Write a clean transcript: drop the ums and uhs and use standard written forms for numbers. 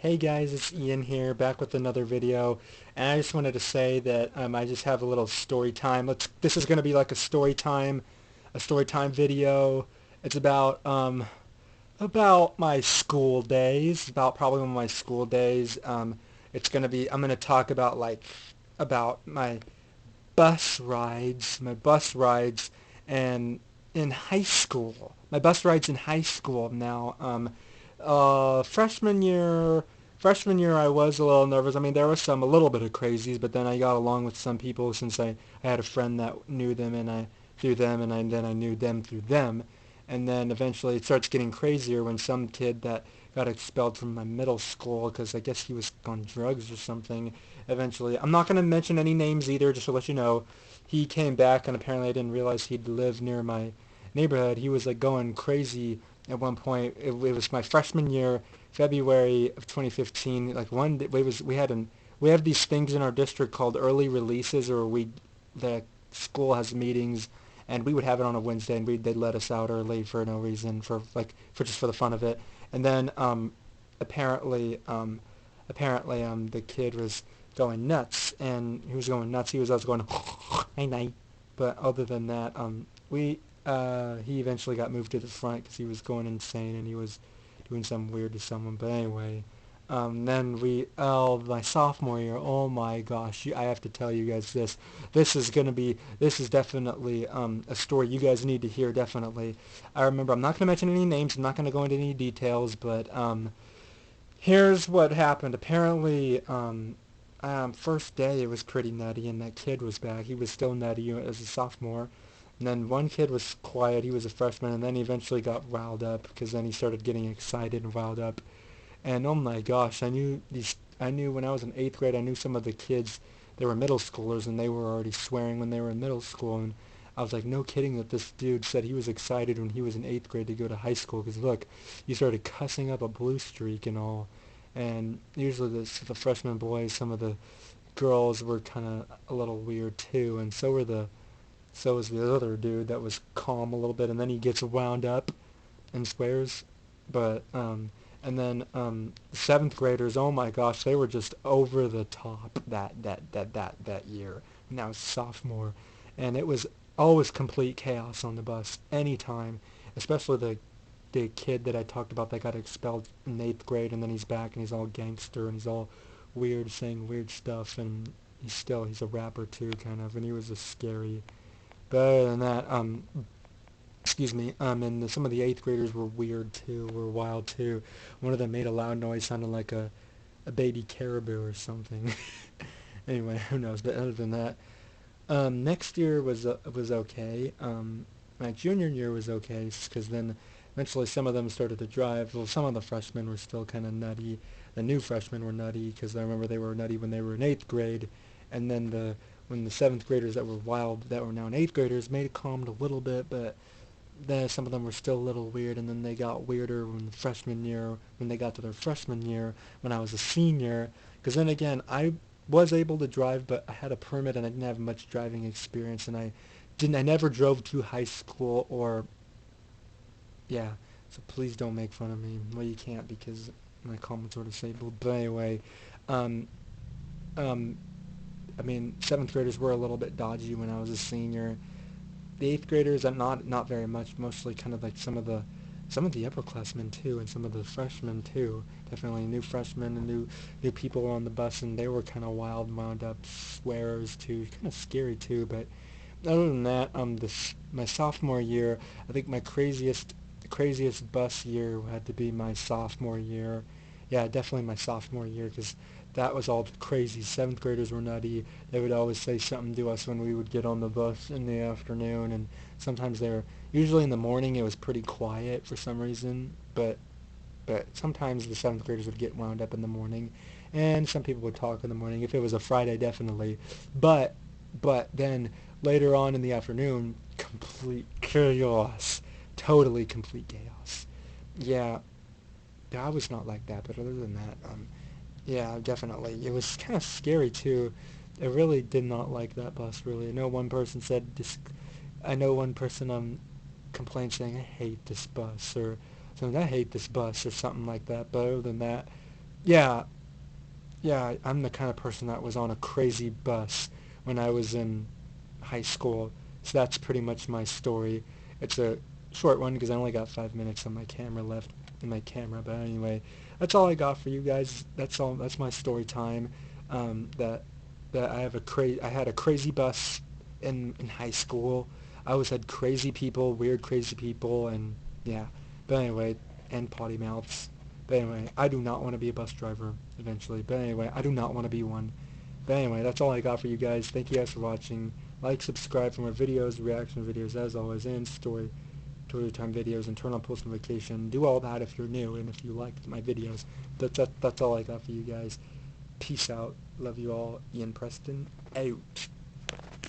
Hey guys, it's Ian here, back with another video, and I just wanted to say that I just have a little story time. This is going to be like a story time video. It's about my school days, about probably one of my school days. I'm going to talk about about my bus rides, and in high school, my bus rides in high school now. Freshman year, I was a little nervous. I mean, there was a little bit of crazies, but then I got along with some people since I had a friend that knew them, and I through them, and then I knew them through them. And then eventually it starts getting crazier when some kid that got expelled from my middle school because I guess he was on drugs or something. Eventually, I'm not going to mention any names either, just to let you know. He came back, and apparently I didn't realize he'd lived near my neighborhood. He was like going crazy at one point. It was my freshman year, February of 2015. Like one day, we have these things in our district called early releases, or the school has meetings, and we would have it on a Wednesday, and they'd let us out early for no reason, for just for the fun of it. And then apparently the kid was going nuts, and he was going nuts. He was also going hey night. But other than that, we he eventually got moved to the front because he was going insane and he was doing something weird to someone. But anyway, my sophomore year, oh my gosh, I have to tell you guys this. This is definitely a story you guys need to hear, definitely. I remember, I'm not going to mention any names, I'm not going to go into any details, but here's what happened. Apparently, first day it was pretty nutty, and that kid was back. He was still nutty as a sophomore. And then one kid was quiet. He was a freshman, and then he eventually got riled up because then he started getting excited and riled up. And oh my gosh, I knew when I was in 8th grade, I knew some of the kids, they were middle schoolers, and they were already swearing when they were in middle school. And I was like, no kidding that this dude said he was excited when he was in 8th grade to go to high school. Because look, he started cussing up a blue streak and all. And usually the freshman boys, some of the girls were kind of a little weird too. And so was the other dude that was calm a little bit. And then he gets wound up and swears. But and then the 7th graders, oh my gosh, they were just over the top that year. And I was sophomore, and it was always complete chaos on the bus anytime, especially the kid that I talked about that got expelled in 8th grade, and then he's back and he's all gangster and he's all weird, saying weird stuff, and he's a rapper too, kind of, and he was just scary. But other than that, excuse me, and some of the 8th graders were weird too, were wild too. One of them made a loud noise, sounded like a baby caribou or something. Anyway, who knows? But other than that, next year was okay. My junior year was okay because then eventually some of them started to drive. Well, some of the freshmen were still kind of nutty. The new freshmen were nutty because I remember they were nutty when they were in 8th grade, and then when the 7th graders that were wild that were now in 8th graders made it calmed a little bit, but then some of them were still a little weird, and then they got weirder when they got to their freshman year, when I was a senior. Because then again, I was able to drive, but I had a permit and I didn't have much driving experience, and I never drove to high school, or yeah. So please don't make fun of me. Well, you can't because my comments are disabled. But anyway, um, um, I mean, 7th graders were a little bit dodgy when I was a senior. The 8th graders, not very much. Mostly kind of like some of the upperclassmen too, and some of the freshmen too. Definitely new freshmen and new people were on the bus, and they were kind of wild, wound up swearers too, kind of scary too. But other than that, my sophomore year, I think my craziest bus year had to be my sophomore year. Yeah, definitely my sophomore year because that was all crazy. 7th graders were nutty. They would always say something to us when we would get on the bus in the afternoon, and sometimes usually in the morning it was pretty quiet for some reason, but sometimes the 7th graders would get wound up in the morning, and some people would talk in the morning. If it was a Friday, definitely. But then later on in the afternoon, complete chaos. Totally complete chaos. Yeah, I was not like that, but other than that, yeah, definitely. It was kind of scary too. I really did not like that bus. Really, I know one person complained saying, "I hate this bus," or something. "I hate this bus," or something like that. But other than that, yeah, yeah, I'm the kind of person that was on a crazy bus when I was in high school. So that's pretty much my story. It's a short one because I only got 5 minutes on my camera left in my camera. But anyway, that's all I got for you guys. That's all. That's my story time. That I had a crazy bus in high school. I always had crazy people, weird crazy people, and yeah. But anyway, and potty mouths. But anyway, I do not want to be a bus driver eventually. But anyway, I do not want to be one. But anyway, that's all I got for you guys. Thank you guys for watching. Like, subscribe for more videos, reaction videos as always, and story time videos, and turn on post notification. Do all that if you're new and if you liked my videos. That's all I got for you guys. Peace out. Love you all. Ian Preston out.